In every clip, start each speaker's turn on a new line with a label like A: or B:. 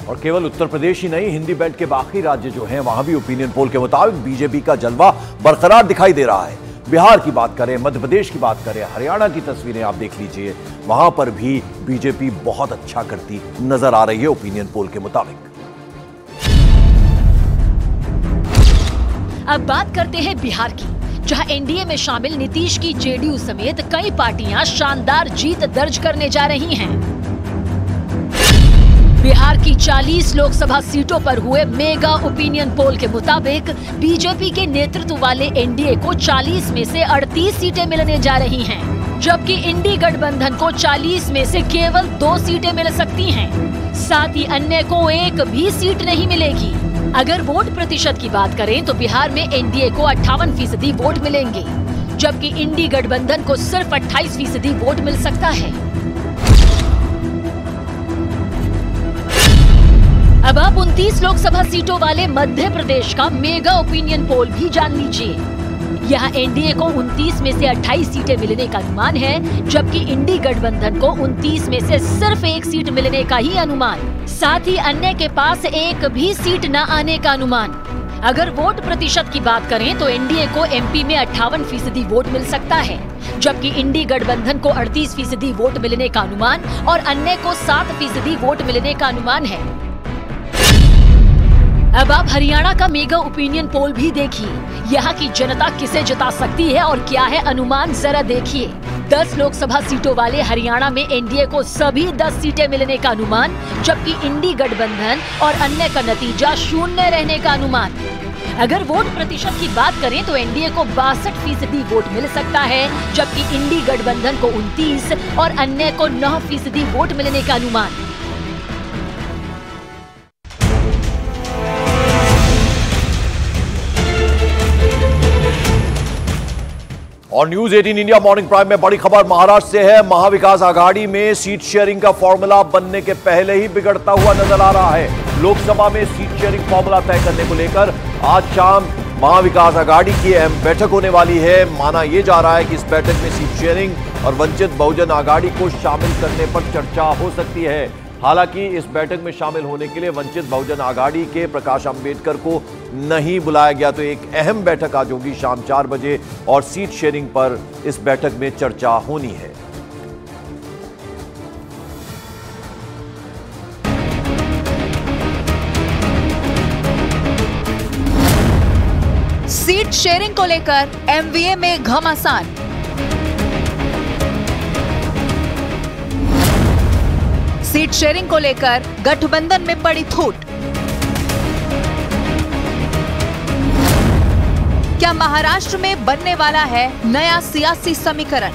A: और केवल उत्तर प्रदेश ही नहीं, हिंदी बेल्ट के बाकी राज्य जो हैं वहां भी ओपिनियन पोल के मुताबिक बीजेपी का जलवा बरकरार दिखाई दे रहा है। बिहार की बात करें, मध्य प्रदेश की बात करें, हरियाणा की तस्वीरें आप देख लीजिए, वहां पर भी बीजेपी बहुत अच्छा करती नजर आ रही है ओपिनियन पोल के मुताबिक।
B: अब बात करते हैं बिहार की, जहां एनडीए में शामिल नीतीश की जेडीयू समेत कई पार्टियां शानदार जीत दर्ज करने जा रही हैं। बिहार की 40 लोकसभा सीटों पर हुए मेगा ओपिनियन पोल के मुताबिक बीजेपी के नेतृत्व वाले एनडीए को 40 में से 38 सीटें मिलने जा रही हैं, जबकि इंडी गठबंधन को 40 में से केवल 2 सीटें मिल सकती हैं। साथ ही अन्य को एक भी सीट नहीं मिलेगी। अगर वोट प्रतिशत की बात करें तो बिहार में एनडीए को 58% वोट मिलेंगे, जबकि इंडी गठबंधन को सिर्फ 28% वोट मिल सकता है। अब आप 29 लोकसभा सीटों वाले मध्य प्रदेश का मेगा ओपिनियन पोल भी जान लीजिए। यहाँ एनडीए को 29 में से 28 सीटें मिलने का अनुमान है, जबकि इंडी गठबंधन को 29 में से सिर्फ 1 सीट मिलने का ही अनुमान। साथ ही अन्य के पास एक भी सीट न आने का अनुमान। अगर वोट प्रतिशत की बात करें तो एनडीए को एमपी में 58% वोट मिल सकता है, जबकि इंडी गठबंधन को 38% वोट मिलने का अनुमान और अन्य को 7% वोट मिलने का अनुमान है। अब आप हरियाणा का मेगा ओपिनियन पोल भी देखिए। यहाँ की जनता किसे जिता सकती है और क्या है अनुमान, जरा देखिए। 10 लोकसभा सीटों वाले हरियाणा में एनडीए को सभी 10 सीटें मिलने का अनुमान, जबकि इंडी गठबंधन और अन्य का नतीजा 0 रहने का अनुमान। अगर वोट प्रतिशत की बात करें तो एनडीए को 62% वोट मिल सकता है, जबकि इंडी गठबंधन को 29 और अन्य को 9% वोट मिलने का अनुमान।
A: और न्यूज 18 इंडिया मॉर्निंग प्राइम में बड़ी खबर महाराष्ट्र से है। महाविकास आघाड़ी में सीट शेयरिंग का फॉर्मूला बनने के पहले ही बिगड़ता हुआ नजर आ रहा है। लोकसभा में सीट शेयरिंग फॉर्मूला तय करने को लेकर आज शाम महाविकास आघाड़ी की अहम बैठक होने वाली है। माना यह जा रहा है कि इस बैठक में सीट शेयरिंग और वंचित बहुजन आघाड़ी को शामिल करने पर चर्चा हो सकती है। हालांकि इस बैठक में शामिल होने के लिए वंचित बहुजन आघाड़ी के प्रकाश अंबेडकर को नहीं बुलाया गया, तो एक अहम बैठक आज होगी शाम 4 बजे और सीट शेयरिंग पर इस बैठक में चर्चा होनी है।
C: सीट शेयरिंग को लेकर एमवीए में घमासान। सीट शेयरिंग को लेकर गठबंधन में पड़ी फूट। क्या महाराष्ट्र में बनने वाला है नया सियासी समीकरण?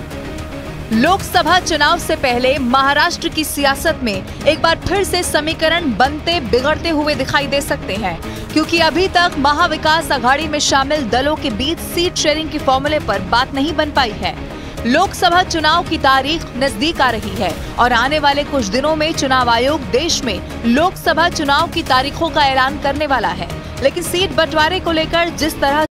C: लोकसभा चुनाव से पहले महाराष्ट्र की सियासत में एक बार फिर से समीकरण बनते बिगड़ते हुए दिखाई दे सकते हैं, क्योंकि अभी तक महाविकास आघाड़ी में शामिल दलों के बीच सीट शेयरिंग के फॉर्मूले पर बात नहीं बन पाई है। लोकसभा चुनाव की तारीख नजदीक आ रही है और आने वाले कुछ दिनों में चुनाव आयोग देश में लोकसभा चुनाव की तारीखों का ऐलान करने वाला है, लेकिन सीट बंटवारे को लेकर जिस तरह